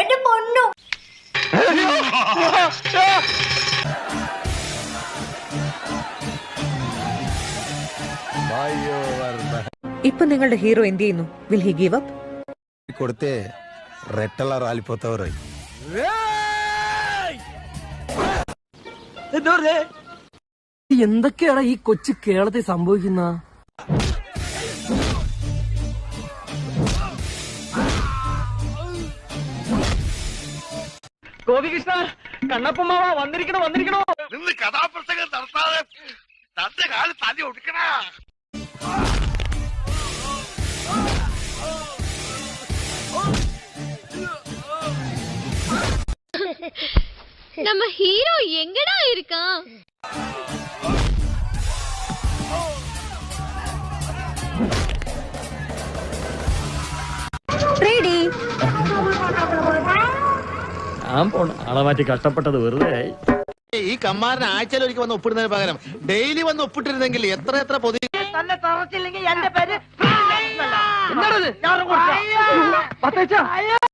എന്റെ പൊന്നു. ഇപ്പൊ നിങ്ങളുടെ ഹീറോ എന്ത് ചെയ്യുന്നു? Will he give up? കൊടുത്തേ റെട്ടല റാലിപ്പോത്തവർ എന്തൊക്കെയാണ് ഈ കൊച്ചു കേരളത്തിൽ സംഭവിക്കുന്ന? ഗോപികൃഷ്ണ, കണ്ണപ്പമാവ വന്നിരിക്കണോ വന്നിരിക്കണോ? നിന്ന് കഥാപ്രസംഗം നടത്താതെ തന്റെ കാല് തല്ലി ഒടുക്കണ. நம்ம ஹீரோ எங்கடா இருக்கான்? ഞാൻ പോണ ആളെ മാറ്റി കഷ്ടപ്പെട്ടത് വെറുതെ ആയി. ഈ കമ്മാരനെ ആഴ്ചയിൽ ഒരിക്കൽ വന്ന് ഒപ്പിടുന്നതിന് പകരം ഡെയിലി വന്ന് ഒപ്പിട്ടിരുന്നെങ്കിൽ എത്ര എത്ര പൊതി തന്നെ തറച്ചില്ലെങ്കിൽ എന്റെ പേര് എന്താണത്?